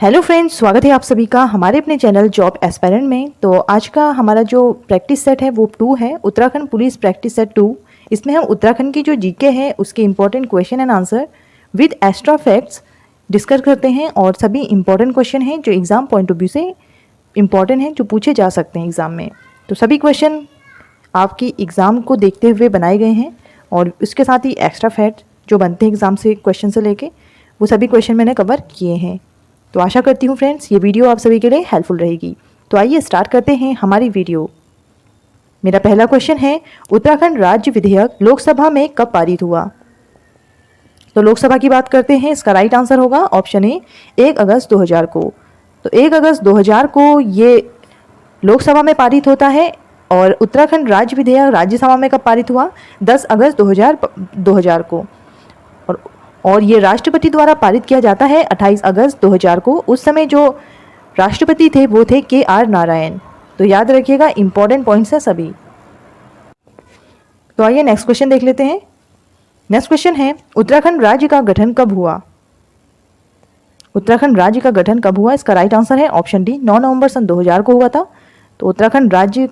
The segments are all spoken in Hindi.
हेलो फ्रेंड्स, स्वागत है आप सभी का हमारे अपने चैनल जॉब एस्पायरेंट में। तो आज का हमारा जो प्रैक्टिस सेट है वो 2 है, उत्तराखंड पुलिस प्रैक्टिस सेट 2। इसमें हम उत्तराखंड की जो जीके है उसके important question and answer with extra facts discuss करते हैं और सभी इंपॉर्टेंट क्वेश्चन हैं जो एग्ज़ाम पॉइंट ऑफ व्यू से इंपॉर्टेंट हैं, जो पूछे जा सकते हैं एग्ज़ाम में। तो सभी क्वेश्चन आपकी एग्ज़ाम को देखते हुए बनाए गए हैं और उसके साथ ही एक्स्ट्रा फैक्ट जो बनते हैं एग्ज़ाम से क्वेश्चन से लेके वो सभी क्वेश्चन मैंने कवर किए हैं। तो आशा करती हूँ फ्रेंड्स ये वीडियो आप सभी के लिए हेल्पफुल रहेगी। तो आइए स्टार्ट करते हैं हमारी वीडियो। मेरा पहला क्वेश्चन है, उत्तराखंड राज्य विधेयक लोकसभा में कब पारित हुआ? तो लोकसभा की बात करते हैं, इसका राइट आंसर होगा ऑप्शन ए 1 अगस्त 2000 को। तो 1 अगस्त 2000 को ये लोकसभा में पारित होता है और उत्तराखंड राज्य विधेयक राज्यसभा में कब पारित हुआ? 10 अगस्त 2000 को। और ये राष्ट्रपति द्वारा पारित किया जाता है 28 अगस्त 2000 को। उस समय जो राष्ट्रपति थे वो थे KR नारायण। तो याद रखिएगा, इंपॉर्टेंट पॉइंट्स हैं सभी। तो आइए नेक्स्ट क्वेश्चन देख लेते हैं। नेक्स्ट क्वेश्चन है, उत्तराखंड राज्य का गठन कब हुआ? उत्तराखंड राज्य का गठन कब हुआ? इसका राइट आंसर है ऑप्शन डी 9 नवंबर सन 2000 को हुआ था। तो उत्तराखंड राज्य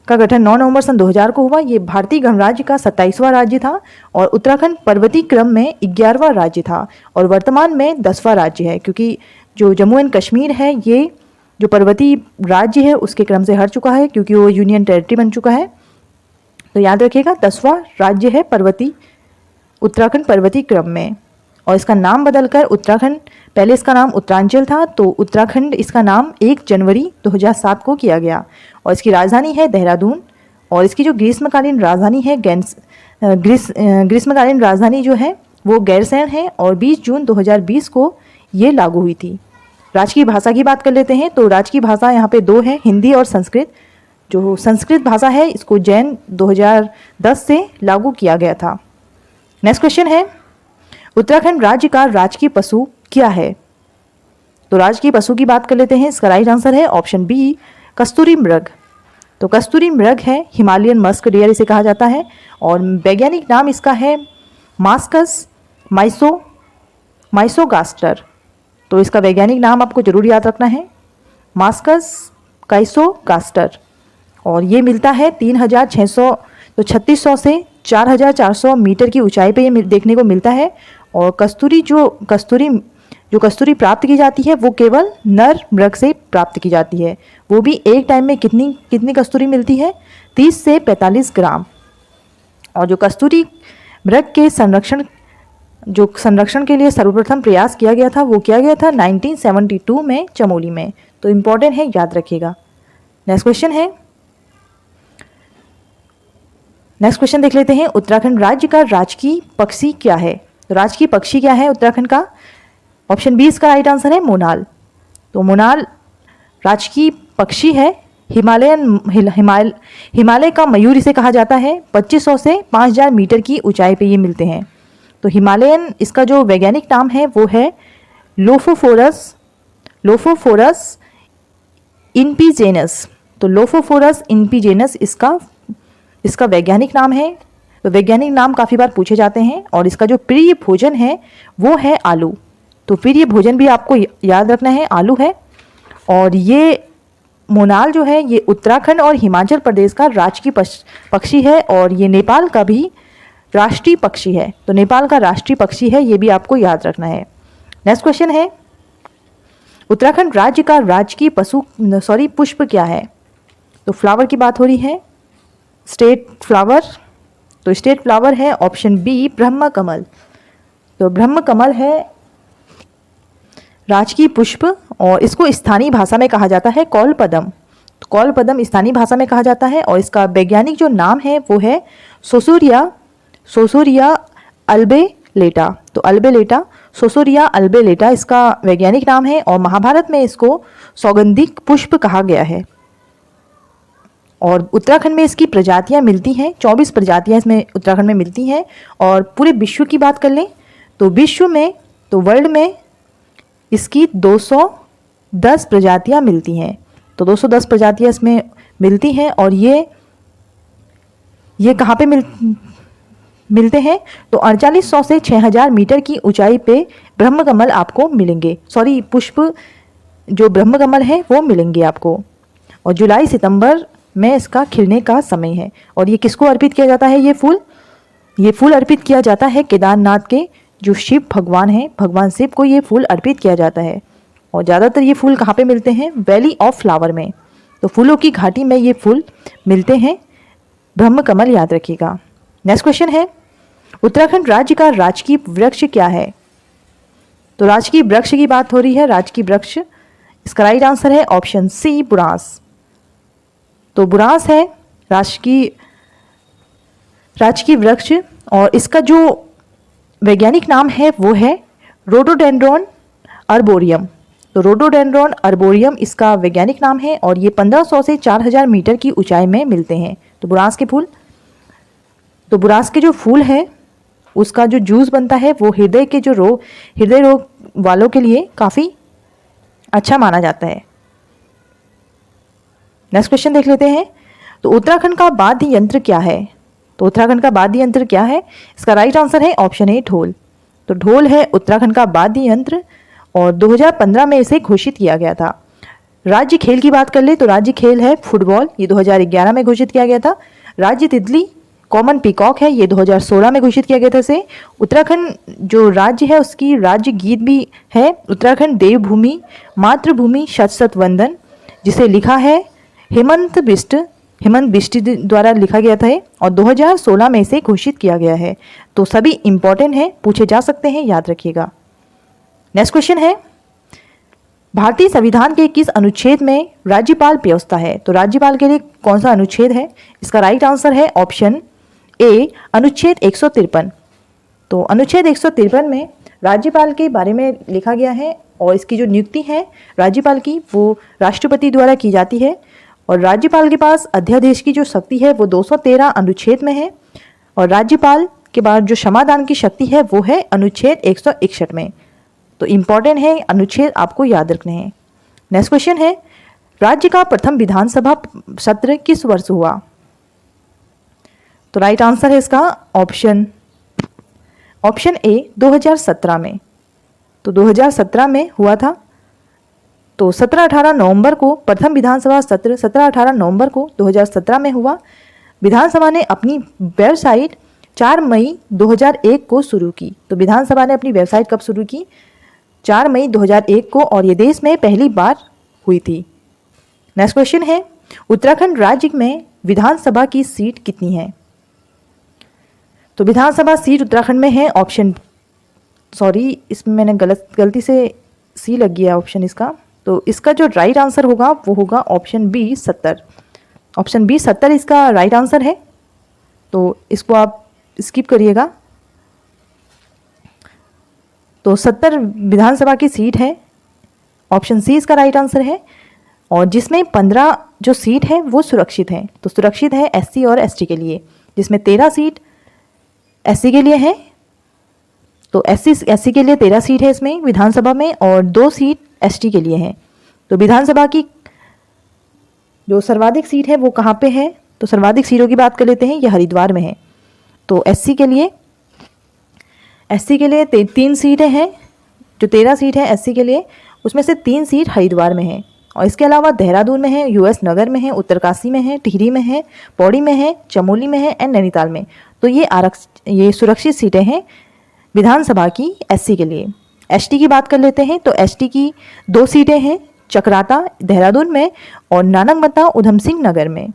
का गठन 9 नवंबर सन 2000 को हुआ। ये भारतीय गणराज्य का 27वां राज्य था और उत्तराखंड पर्वतीय क्रम में 11वां राज्य था और वर्तमान में 10वां राज्य है, क्योंकि जो जम्मू एंड कश्मीर है ये जो पर्वतीय राज्य है उसके क्रम से हट चुका है क्योंकि वो यूनियन टेरिटरी बन चुका है। तो याद रखिएगा 10वां राज्य है उत्तराखंड पर्वतीय क्रम में। और इसका नाम बदलकर उत्तराखंड, पहले इसका नाम उत्तरांचल था तो उत्तराखंड इसका नाम 1 जनवरी 2007 को किया गया। और इसकी राजधानी है देहरादून और इसकी जो ग्रीष्मकालीन राजधानी है ग्रीष्मकालीन राजधानी जो है वो गैरसैंण है और 20 जून 2020 को ये लागू हुई थी। राजकीय भाषा की बात कर लेते हैं। तो राजकीय भाषा यहाँ पे 2 है, हिंदी और संस्कृत। जो संस्कृत भाषा है इसको जैन 2010 से लागू किया गया था। नेक्स्ट क्वेश्चन है, उत्तराखंड राज्य का राजकीय पशु क्या है? तो राजकीय पशु की बात कर लेते हैं। इसका राइट आंसर है ऑप्शन बी कस्तूरी मृग। तो कस्तूरी मृग है, हिमालयन मस्क डियर इसे कहा जाता है और वैज्ञानिक नाम इसका है मास्कस माइसोगास्टर। तो इसका वैज्ञानिक नाम आपको जरूर याद रखना है, मास्कस काइसोगास्टर। और ये मिलता है 3600 तो 3600 से 4400 मीटर की ऊंचाई पे ये देखने को मिलता है। और कस्तूरी प्राप्त की जाती है वो केवल नर मृग से प्राप्त की जाती है। वो भी एक टाइम में कितनी कस्तूरी मिलती है? 30 से 45 ग्राम। और जो कस्तूरी मृग के संरक्षण के लिए सर्वप्रथम प्रयास किया गया था वो किया गया था 1972 में चमोली में। तो इम्पॉर्टेंट है, याद रखिएगा। नेक्स्ट क्वेश्चन देख लेते हैं, उत्तराखंड राज्य का राजकीय पक्षी क्या है? तो राजकीय पक्षी क्या है उत्तराखंड का? ऑप्शन बी इसका राइट आंसर है मोनाल। तो मोनाल राजकीय पक्षी है। हिमालय का मयूर इसे कहा जाता है। 2500 से 5000 मीटर की ऊंचाई पे ये मिलते हैं। तो हिमालयन इसका जो वैज्ञानिक नाम है वो है लोफोफोरस इनपीजेनस। तो लोफोफोरस इनपीजेनस इसका वैज्ञानिक नाम है। तो वैज्ञानिक नाम काफ़ी बार पूछे जाते हैं। और इसका जो प्रिय भोजन है वो है आलू। तो प्रिय भोजन भी आपको याद रखना है, आलू है। और ये मोनाल जो है ये उत्तराखंड और हिमाचल प्रदेश का राजकीय पक्षी है और ये नेपाल का भी राष्ट्रीय पक्षी है। तो नेपाल का राष्ट्रीय पक्षी है, ये भी आपको याद रखना है। नेक्स्ट क्वेश्चन है, उत्तराखंड राज्य का राजकीय पुष्प क्या है? तो फ्लावर की बात हो रही है, स्टेट फ्लावर। तो स्टेट फ्लावर है ऑप्शन बी ब्रह्म कमल। तो ब्रह्म कमल है राजकीय पुष्प और इसको स्थानीय भाषा में कहा जाता है कौलपदम। तो कौलपदम स्थानीय भाषा में कहा जाता है और इसका वैज्ञानिक जो नाम है वो है सोसोरिया अल्बेलेटा। तो अल्बेलेटा, सोसोरिया अल्बेलेटा इसका वैज्ञानिक नाम है और महाभारत में इसको सौगंधिक पुष्प कहा गया है। और उत्तराखंड में इसकी प्रजातियां मिलती हैं, 24 प्रजातियां इसमें उत्तराखंड में मिलती हैं। और पूरे विश्व की बात कर लें तो वर्ल्ड में इसकी 210 प्रजातियां मिलती हैं। तो 210 प्रजातियां इसमें मिलती हैं। और ये कहाँ पे मिलते हैं तो 4800 से 6000 मीटर की ऊंचाई पे ब्रह्म कमल आपको मिलेंगे, सॉरी पुष्प जो ब्रह्म कमल है वो मिलेंगे आपको। और जुलाई सितंबर में इसका खिलने का समय है। और ये किसको अर्पित किया जाता है? ये फूल अर्पित किया जाता है केदारनाथ के जो शिव भगवान हैं, भगवान शिव को ये फूल अर्पित किया जाता है। और ज़्यादातर ये फूल कहाँ पे मिलते हैं? वैली ऑफ फ्लावर में। तो फूलों की घाटी में ये फूल मिलते हैं, ब्रह्म कमल याद रखिएगा। नेक्स्ट क्वेश्चन है, उत्तराखंड राज्य का राजकीय वृक्ष क्या है? तो राजकीय वृक्ष की बात हो रही है, राजकीय वृक्ष, इसका राइट आंसर है ऑप्शन सी बुरांस। तो बुरांस है राजकीय वृक्ष और इसका जो वैज्ञानिक नाम है वो है रोडोडेंड्रॉन अर्बोरियम। तो रोडोडेंड्रॉन अर्बोरियम इसका वैज्ञानिक नाम है और ये 1500 से 4000 मीटर की ऊंचाई में मिलते हैं। तो बुरांस के फूल, तो बुरांस के जो फूल है उसका जो जूस बनता है वो हृदय रोग वालों के लिए काफ़ी अच्छा माना जाता है। नेक्स्ट क्वेश्चन देख लेते हैं। तो उत्तराखंड का वाद्य यंत्र क्या है? तो उत्तराखंड का वाद्य यंत्र क्या है? इसका राइट आंसर है ऑप्शन ए ढोल। तो ढोल है उत्तराखंड का वाद्य यंत्र और 2015 में इसे घोषित किया गया था। राज्य खेल की बात कर ले तो राज्य खेल है फुटबॉल, ये 2011 में घोषित किया गया था। राज्य तितली कॉमन पीकॉक है, ये 2016 में घोषित किया गया था इसे। उत्तराखंड जो राज्य है उसकी राज्य गीत भी है उत्तराखंड देवभूमि मातृभूमि शत शत वंदन, जिसे लिखा है हेमंत बिष्ट द्वारा लिखा गया था और 2016 में इसे घोषित किया गया है। तो सभी इंपॉर्टेंट है, पूछे जा सकते हैं, याद रखिएगा। नेक्स्ट क्वेश्चन है, भारतीय संविधान के किस अनुच्छेद में राज्यपाल व्यवस्था है? तो राज्यपाल के लिए कौन सा अनुच्छेद है? इसका राइट आंसर है ऑप्शन ए अनुच्छेद 153। तो अनुच्छेद 153 में राज्यपाल के बारे में लिखा गया है और इसकी जो नियुक्ति है राज्यपाल की वो राष्ट्रपति द्वारा की जाती है। और राज्यपाल के पास अध्यादेश की जो शक्ति है वो 213 अनुच्छेद में है और राज्यपाल के बाद जो क्षमादान की शक्ति है वो है अनुच्छेद 161 में। तो इम्पॉर्टेंट है, अनुच्छेद आपको याद रखने हैं। नेक्स्ट क्वेश्चन है, राज्य का प्रथम विधानसभा सत्र किस वर्ष हुआ? तो राइट आंसर है इसका ऑप्शन ए 2017 में। तो 2017 में हुआ था। तो 17-18 नवंबर को प्रथम विधानसभा सत्र 17-18 नवंबर को 2017 में हुआ। विधानसभा ने अपनी वेबसाइट 4 मई 2001 को शुरू की। तो विधानसभा ने अपनी वेबसाइट कब शुरू की? 4 मई 2001 को, और ये देश में पहली बार हुई थी। नेक्स्ट क्वेश्चन है, उत्तराखंड राज्य में विधानसभा की सीट कितनी है? तो विधानसभा सीट उत्तराखंड में है ऑप्शन, सॉरी इसमें मैंने गलती से सी लग गया ऑप्शन इसका। तो इसका जो राइट आंसर होगा वो होगा ऑप्शन बी 70। ऑप्शन बी 70 इसका राइट आंसर है, तो इसको आप स्किप करिएगा। तो 70 विधानसभा की सीट है, ऑप्शन सी इसका राइट आंसर है। और जिसमें 15 जो सीट है वो सुरक्षित है। तो सुरक्षित है एससी और एसटी के लिए, जिसमें 13 सीट एससी के लिए है। तो एससी के लिए 13 सीट है इसमें विधानसभा में और 2 सीट एसटी के लिए है। तो विधानसभा की जो सर्वाधिक सीट है वो कहाँ पे है? तो सर्वाधिक सीटों की बात कर लेते हैं, ये हरिद्वार में है। तो एससी के लिए 3 सीटें हैं, जो 13 सीट है एससी के लिए उसमें से 3 सीट हरिद्वार में है। और इसके अलावा देहरादून में है, यूएस नगर में है, उत्तरकाशी में है, टिहरी में है, पौड़ी में है, चमोली में है एंड नैनीताल में। तो ये सुरक्षित सीटें हैं विधानसभा की एससी के लिए। एसटी की बात कर लेते हैं। तो एसटी की 2 सीटें हैं, चकराता देहरादून में और नानकमता उधम सिंह नगर में।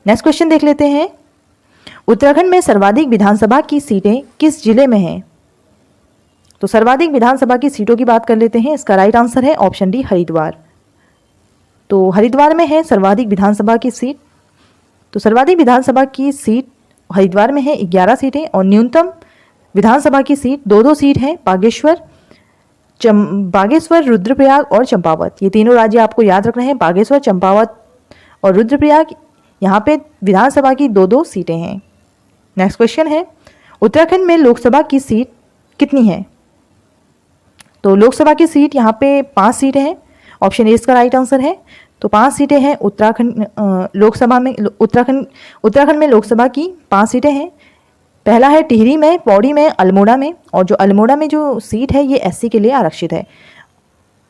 नेक्स्ट क्वेश्चन देख लेते हैं, उत्तराखंड में सर्वाधिक विधानसभा की सीटें किस जिले में हैं? तो सर्वाधिक विधानसभा की सीटों की बात कर लेते हैं, इसका राइट आंसर है ऑप्शन डी हरिद्वार। तो हरिद्वार में है सर्वाधिक विधानसभा की सीट। तो सर्वाधिक विधानसभा की सीट हरिद्वार में है 11 सीटें और न्यूनतम विधानसभा की सीट 2-2 सीट है बागेश्वर, रुद्रप्रयाग और चंपावत। ये तीनों राज्य आपको याद रखना है, बागेश्वर, चंपावत और रुद्रप्रयाग। यहाँ पे विधानसभा की 2-2 सीटें हैं। नेक्स्ट क्वेश्चन है, उत्तराखंड में लोकसभा की सीट कितनी है? तो लोकसभा की सीट यहाँ पे 5 सीटें हैं, ऑप्शन ए इसका राइट आंसर है। तो 5 सीटें हैं उत्तराखंड लोकसभा में। उत्तराखंड में लोकसभा की 5 सीटें हैं। पहला है टिहरी में, पौड़ी में, अल्मोड़ा में, और जो अल्मोड़ा में जो सीट है ये एससी के लिए आरक्षित है।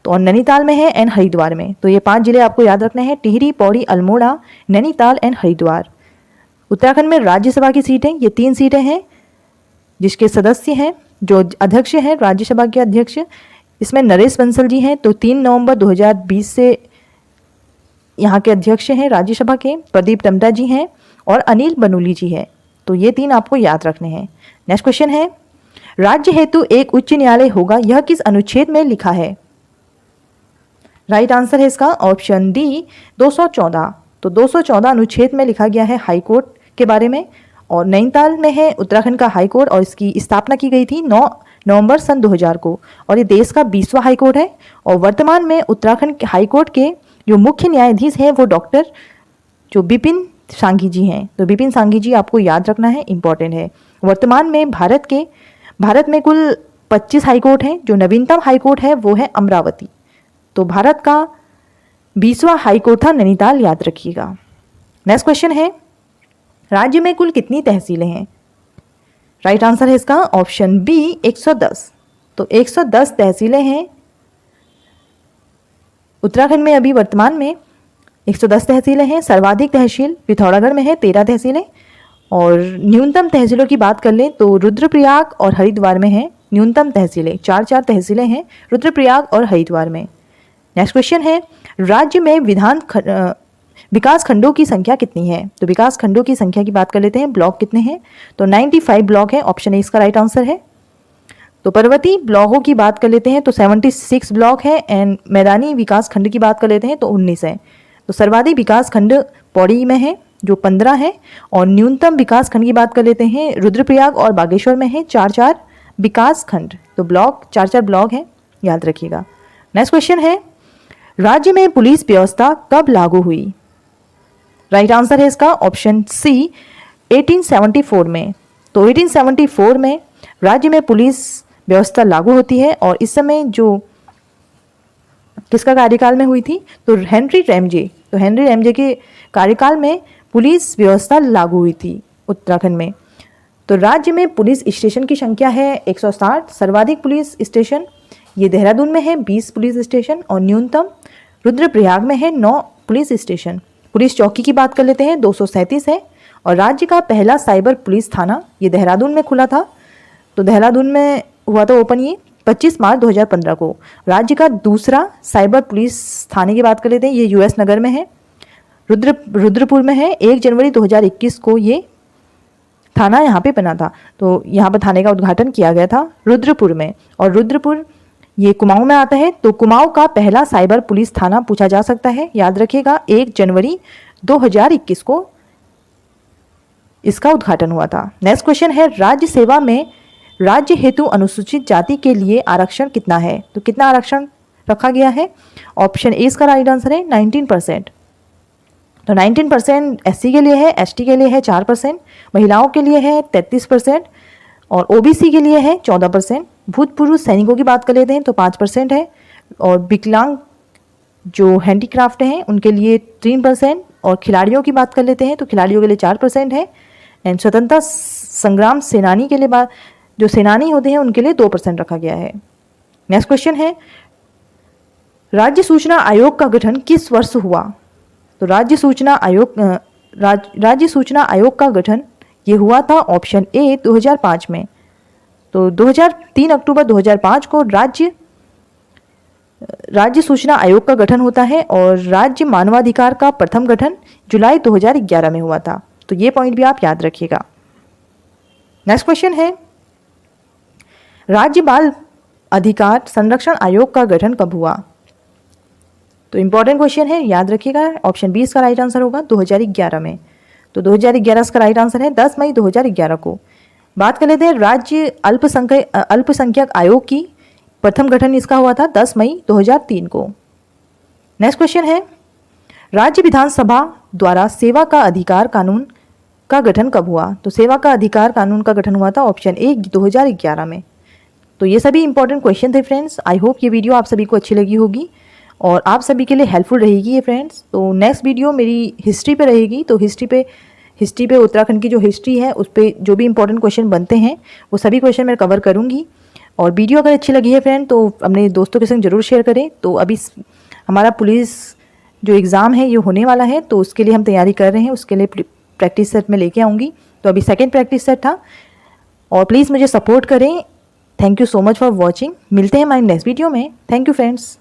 तो और नैनीताल में है एंड हरिद्वार में। तो ये 5 जिले आपको याद रखने हैं, टिहरी, पौड़ी, अल्मोड़ा, नैनीताल एंड हरिद्वार। उत्तराखंड में राज्यसभा की सीटें, ये 3 सीटें हैं जिसके सदस्य हैं, जो अध्यक्ष हैं राज्यसभा के अध्यक्ष, इसमें नरेश बंसल जी हैं। तो 3 नवंबर 2020 से यहाँ के अध्यक्ष हैं राज्यसभा के, प्रदीप टम्टा जी हैं और अनिल बनूली जी हैं। तो ये 3 आपको याद रखने हैं। नेक्स्ट क्वेश्चन है, राज्य हेतु एक उच्च न्यायालय होगा, यह किस अनुच्छेद में लिखा है? राइट आंसर है इसका ऑप्शन डी 214। तो 214 अनुच्छेद में लिखा गया है हाई कोर्ट के बारे में। और नैनीताल में है उत्तराखंड का हाई कोर्ट और इसकी स्थापना की गई थी 9 नवंबर सन 2000 को, और ये देश का 20वां हाई कोर्ट है। और वर्तमान में उत्तराखंड के हाई कोर्ट के जो मुख्य न्यायाधीश हैं वो डॉक्टर जो बिपिन सांघी जी हैं। तो बिपिन सांघी जी आपको याद रखना है, इंपॉर्टेंट है। वर्तमान में भारत में कुल 25 हाई कोर्ट हैं। जो नवीनतम हाई कोर्ट है वो है अमरावती। तो भारत का 20वां हाई कोर्ट था नैनीताल, याद रखिएगा। नेक्स्ट क्वेश्चन है, राज्य में कुल कितनी तहसीलें हैं? राइट आंसर है इसका ऑप्शन बी 110। तो 110 तहसीलें हैं उत्तराखंड में। अभी वर्तमान में 110 तहसीलें हैं। सर्वाधिक तहसील पिथौरागढ़ में है, 13 तहसीलें। और न्यूनतम तहसीलों की बात कर लें तो रुद्रप्रयाग और हरिद्वार में है न्यूनतम तहसीलें, 4 तहसीलें हैं रुद्रप्रयाग और हरिद्वार में। नेक्स्ट क्वेश्चन है, राज्य में विकास खंडों की संख्या कितनी है? तो विकास खंडों की संख्या की बात कर लेते हैं, ब्लॉक कितने हैं? तो 95 ब्लॉक है, ऑप्शन ए इसका राइट आंसर है। तो पर्वतीय ब्लॉकों की बात कर लेते हैं तो 76 ब्लॉक है, एंड मैदानी विकास खंड की बात कर लेते हैं तो 19 है। तो सर्वाधिक विकास खंड पौड़ी में है जो 15 है, और न्यूनतम विकास खंड की बात कर लेते हैं रुद्रप्रयाग और बागेश्वर में है 4 विकास खंड। तो ब्लॉक 4 ब्लॉक है, याद रखिएगा। नेक्स्ट क्वेश्चन है, राज्य में पुलिस व्यवस्था कब लागू हुई? राइट आंसर है इसका ऑप्शन सी 1874 में। तो 1874 में राज्य में पुलिस व्यवस्था लागू होती है, और इस समय जो किसका कार्यकाल में हुई थी? तो हेनरी रैमजे। तो हेनरी रैमजे के कार्यकाल में पुलिस व्यवस्था लागू हुई थी उत्तराखंड में। तो राज्य में पुलिस स्टेशन की संख्या है 160। सर्वाधिक पुलिस स्टेशन ये देहरादून में है 20 पुलिस स्टेशन, और न्यूनतम रुद्रप्रयाग में है 9 पुलिस स्टेशन। पुलिस चौकी की बात कर लेते हैं 237 है। और राज्य का पहला साइबर पुलिस थाना ये देहरादून में खुला था। तो देहरादून में हुआ था ओपन ये 25 मार्च 2015 को। राज्य का दूसरा साइबर पुलिस थाने की बात कर लेते हैं, ये यूएस नगर में है, रुद्रपुर में है। 1 जनवरी 2021 को ये थाना यहाँ पे बना था। तो यहाँ पर थाने का उद्घाटन किया गया था रुद्रपुर में। और रुद्रपुर ये कुमाऊं में आता है। तो कुमाऊं का पहला साइबर पुलिस थाना पूछा जा सकता है, याद रखिएगा। 1 जनवरी 2021 को इसका उद्घाटन हुआ था। नेक्स्ट क्वेश्चन है, राज्य सेवा में राज्य हेतु अनुसूचित जाति के लिए आरक्षण कितना है? तो कितना आरक्षण रखा गया है? ऑप्शन ए इसका राइट आंसर है 19%। तो 19% एससी के लिए है, एसटी के लिए है 4%, महिलाओं के लिए है 33%, और ओबीसी के लिए है 14%। भूतपूर्व सैनिकों की बात कर लेते हैं तो 5% है, और विकलांग जो हैंडीक्राफ्ट हैं उनके लिए 3%, और खिलाड़ियों की बात कर लेते हैं तो खिलाड़ियों के लिए 4% है। एंड स्वतंत्रता संग्राम सेनानी के लिए जो सेनानी होते हैं उनके लिए 2% रखा गया है। नेक्स्ट क्वेश्चन है, राज्य सूचना आयोग का गठन किस वर्ष हुआ? तो राज्य सूचना आयोग का गठन ये हुआ था ऑप्शन ए 2005 में। तो 3 अक्टूबर 2005 को राज्य सूचना आयोग का गठन होता है, और राज्य मानवाधिकार का प्रथम गठन जुलाई 2011 में हुआ था। तो ये पॉइंट भी आप याद रखिएगा। नेक्स्ट क्वेश्चन है, राज्य बाल अधिकार संरक्षण आयोग का गठन कब हुआ? तो इंपॉर्टेंट क्वेश्चन है, याद रखिएगा। ऑप्शन बी इसका राइट आंसर होगा 2011 में। तो 2011 इसका राइट आंसर है 10 मई 2011 को। बात कर लेते हैं राज्य अल्पसंख्यक आयोग की। प्रथम गठन इसका हुआ था 10 मई 2003 को। नेक्स्ट क्वेश्चन है, राज्य विधानसभा द्वारा सेवा का अधिकार कानून का गठन कब हुआ? तो सेवा का अधिकार कानून का गठन हुआ था ऑप्शन ए 2011 में। तो ये सभी इंपॉर्टेंट क्वेश्चन थे फ्रेंड्स। आई होप ये वीडियो आप सभी को अच्छी लगी होगी और आप सभी के लिए हेल्पफुल रहेगी ये फ्रेंड्स। तो नेक्स्ट वीडियो मेरी हिस्ट्री पे रहेगी। तो हिस्ट्री पे उत्तराखंड की जो हिस्ट्री है उस पर जो भी इंपॉर्टेंट क्वेश्चन बनते हैं वो सभी क्वेश्चन मैं कवर करूँगी। और वीडियो अगर अच्छी लगी है फ्रेंड तो अपने दोस्तों के संग ज़रूर शेयर करें। तो अभी हमारा पुलिस जो एग्ज़ाम है ये होने वाला है, तो उसके लिए हम तैयारी कर रहे हैं। उसके लिए प्रैक्टिस सेट में लेके आऊँगी। तो अभी सेकेंड प्रैक्टिस सेट था और प्लीज़ मुझे सपोर्ट करें। Thank you so much for watching. मिलते हैं हमारे नेक्स्ट वीडियो में। Thank you friends.